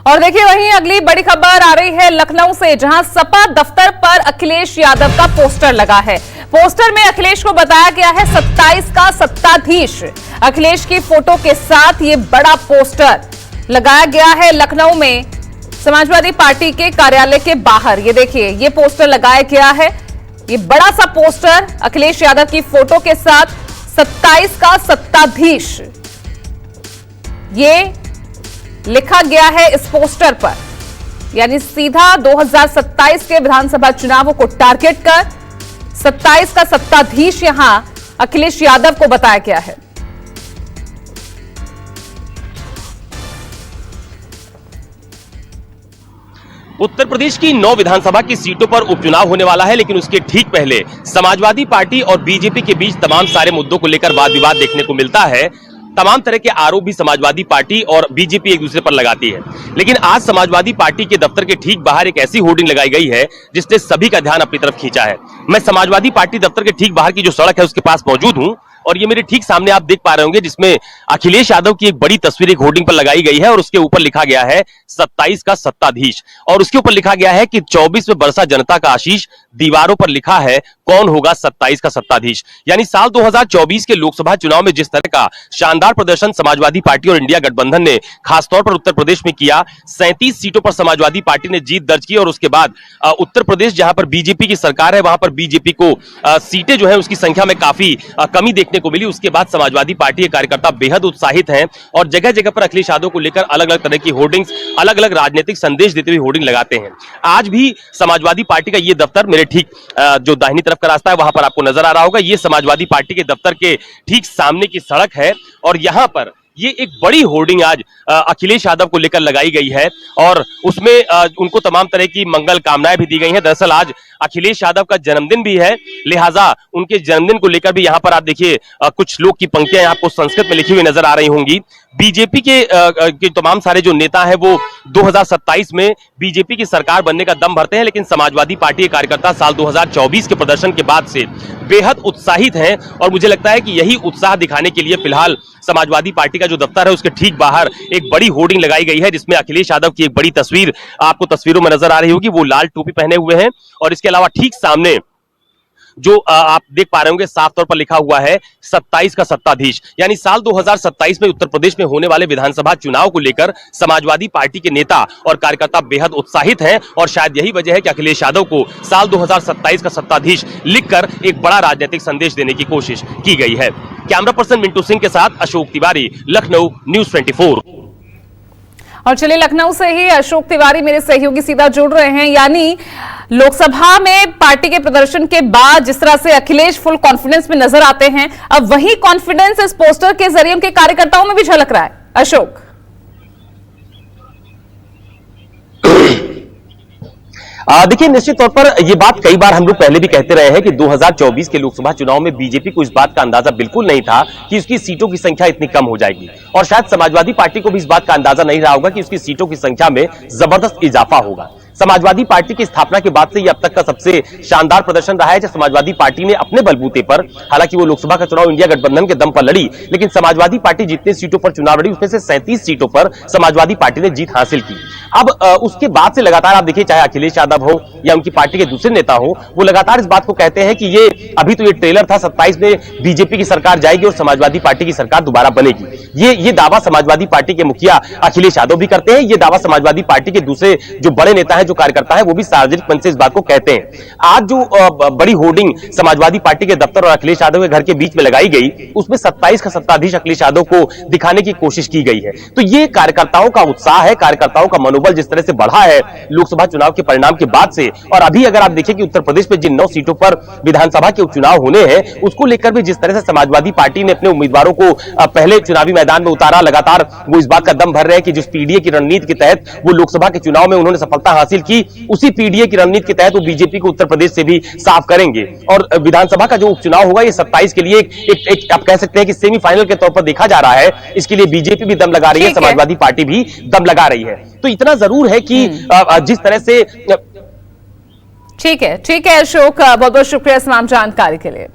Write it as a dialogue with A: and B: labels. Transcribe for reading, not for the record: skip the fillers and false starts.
A: और देखिए वहीं अगली बड़ी खबर आ रही है लखनऊ से, जहां सपा दफ्तर पर अखिलेश यादव का पोस्टर लगा है। पोस्टर में अखिलेश को बताया गया है 27 का सत्ताधीश। अखिलेश की फोटो के साथ ये बड़ा पोस्टर लगाया गया है लखनऊ में समाजवादी पार्टी के कार्यालय के बाहर। ये देखिए, ये पोस्टर लगाया गया है, ये बड़ा सा पोस्टर अखिलेश यादव की फोटो के साथ 27 का सत्ताधीश, ये लिखा गया है इस पोस्टर पर। यानी सीधा 2027 के विधानसभा चुनावों को टारगेट कर 27 का सत्ताधीश यहां अखिलेश यादव को बताया गया है।
B: उत्तर प्रदेश की 9 विधानसभा की सीटों पर उपचुनाव होने वाला है, लेकिन उसके ठीक पहले समाजवादी पार्टी और बीजेपी के बीच तमाम सारे मुद्दों को लेकर वाद विवाद देखने को मिलता है। तमाम तरह के आरोप भी समाजवादी पार्टी और बीजेपी एक दूसरे पर लगाती है। लेकिन आज समाजवादी पार्टी के दफ्तर के ठीक बाहर एक ऐसी होर्डिंग लगाई गई है जिसने सभी का ध्यान अपनी तरफ खींचा है। मैं समाजवादी पार्टी दफ्तर के ठीक बाहर की जो सड़क है उसके पास मौजूद हूं और ये मेरे ठीक सामने आप देख पा रहे होंगे, जिसमें अखिलेश यादव की एक बड़ी तस्वीर एक होर्डिंग पर लगाई गई है और उसके ऊपर लिखा गया है 27 का सत्ताधीश। और उसके ऊपर लिखा गया है कि 24 में बरसा जनता का आशीष, दीवारों पर लिखा है कौन होगा 27 का सत्ताधीश। यानी साल 2024 के लोकसभा चुनाव में जिस तरह का शानदार प्रदर्शन समाजवादी पार्टी और इंडिया गठबंधन ने खासतौर पर उत्तर प्रदेश में किया, 37 सीटों पर समाजवादी पार्टी ने जीत दर्ज की और उसके बाद उत्तर प्रदेश जहां पर बीजेपी की सरकार है वहां पर बीजेपी को सीटें जो है उसकी संख्या में काफी कमी देखने को मिली। उसके बाद समाजवादी पार्टी के कार्यकर्ता बेहद उत्साहित हैं और जगह जगह पर अखिलेश यादव को लेकर अलग अलग तरह की होर्डिंग्स, अलग अलग राजनीतिक संदेश देते हुए होर्डिंग लगाते हैं। आज भी समाजवादी पार्टी का ये दफ्तर मेरे ठीक जो दाहिनी तरफ का रास्ता है वहां पर आपको नजर आ रहा होगा, ये समाजवादी पार्टी के दफ्तर के ठीक सामने की सड़क है और यहां पर ये एक बड़ी होर्डिंग आज अखिलेश यादव को लेकर लगाई गई है और उसमें उनको तमाम तरह की मंगल कामनाएं भी दी गई हैं। दरअसल आज अखिलेश यादव का जन्मदिन भी है, लिहाजा उनके जन्मदिन को लेकर भी यहां पर आप देखिए कुछ लोग की पंक्तियां आपको संस्कृत में लिखी हुई नजर आ रही होंगी। बीजेपी के तमाम सारे जो नेता हैं वो 2027 में बीजेपी की सरकार बनने का दम भरते हैं, लेकिन समाजवादी पार्टी के कार्यकर्ता साल 2024 के प्रदर्शन के बाद से बेहद उत्साहित हैं और मुझे लगता है कि यही उत्साह दिखाने के लिए फिलहाल समाजवादी पार्टी का जो दफ्तर है उसके ठीक बाहर एक बड़ी होर्डिंग लगाई गई है जिसमें अखिलेश यादव की एक बड़ी तस्वीर आपको तस्वीरों में नजर आ रही होगी। वो लाल टोपी पहने हुए हैं और इसके अलावा ठीक सामने जो आप देख पा रहे होंगे साफ तौर पर लिखा हुआ है 27 का सत्ताधीश। यानी साल 2027 में उत्तर प्रदेश में होने वाले विधानसभा चुनाव को लेकर समाजवादी पार्टी के नेता और कार्यकर्ता बेहद उत्साहित हैं और शायद यही वजह है कि अखिलेश यादव को साल 2027 का सत्ताधीश लिखकर एक बड़ा राजनीतिक संदेश देने की कोशिश की गई है। कैमरा पर्सन मिंटू सिंह के साथ अशोक तिवारी, लखनऊ, न्यूज़ 24।
A: और चलिए लखनऊ से ही अशोक तिवारी मेरे सहयोगी सीधा जुड़ रहे हैं। यानी लोकसभा में पार्टी के प्रदर्शन के बाद जिस तरह से अखिलेश फुल कॉन्फिडेंस में नजर आते हैं, अब वही कॉन्फिडेंस इस पोस्टर के जरिए उनके कार्यकर्ताओं में भी झलक रहा है। अशोक,
B: देखिए निश्चित तौर पर यह बात कई बार हम लोग पहले भी कहते रहे हैं कि 2024 के लोकसभा चुनाव में बीजेपी को इस बात का अंदाजा बिल्कुल नहीं था कि उसकी सीटों की संख्या इतनी कम हो जाएगी और शायद समाजवादी पार्टी को भी इस बात का अंदाजा नहीं रहा होगा कि उसकी सीटों की संख्या में जबरदस्त इजाफा होगा। समाजवादी पार्टी की स्थापना के बाद से यह अब तक का सबसे शानदार प्रदर्शन रहा है जब समाजवादी पार्टी ने अपने बलबूते पर, हालांकि वो लोकसभा का चुनाव इंडिया गठबंधन के दम पर लड़ी, लेकिन समाजवादी पार्टी जितनी सीटों पर चुनाव लड़ी उसमें से 37 सीटों पर समाजवादी पार्टी ने जीत हासिल की। अब उसके बाद से लगातार आप देखिए, चाहे अखिलेश यादव हो या उनकी पार्टी के दूसरे नेता हो, वो लगातार इस बात को कहते हैं कि ये अभी तो ये ट्रेलर था, 27 में बीजेपी की सरकार जाएगी और समाजवादी पार्टी की सरकार दोबारा बनेगी। ये दावा समाजवादी पार्टी के मुखिया अखिलेश यादव भी करते हैं, ये दावा समाजवादी पार्टी के दूसरे जो बड़े नेता है, जो कार्यकर्ता है, वो भी सार्वजनिक मंच से इस बात को कहते हैं। आज जो बड़ी होर्डिंग समाजवादी पार्टी के दफ्तर और अखिलेश यादव के घर के बीच में लगाई गई, उसमें 27 का सत्ताधीश अखिलेश यादव को दिखाने की कोशिश की गई है। तो ये कार्यकर्ताओं का उत्साह है, कार्यकर्ताओं का मनोबल जिस तरह से बढ़ा है लोकसभा चुनाव के परिणाम के बाद से, और अभी अगर आप देखिए कि उत्तर प्रदेश में जिन 9 सीटों पर विधानसभा के उपचुनाव होने हैं उसको लेकर भी जिस तरह से समाजवादी पार्टी ने अपने उम्मीदवारों को पहले चुनावी मैदान में उतारा, लगातार वो इस बात का दम भर रहे हैं कि जिस पीडीए की रणनीति के तहत वो लोकसभा के चुनाव में उन्होंने सफलता हासिल की, उसी पीडीए की रणनीति के तहत वो बीजेपी को उत्तर प्रदेश से भी साफ करेंगे। और विधानसभा का जो उपचुनाव होगा ये 27 के लिए एक आप कह सकते हैं कि सेमीफाइनल के तौर पर देखा जा रहा है। इसके लिए बीजेपी भी दम लगा रही है, समाजवादी पार्टी भी दम लगा रही है। तो इतना जरूर है कि जिस तरह से
A: ठीक है अशोक, बहुत बहुत शुक्रिया इस तमाम जानकारी के लिए।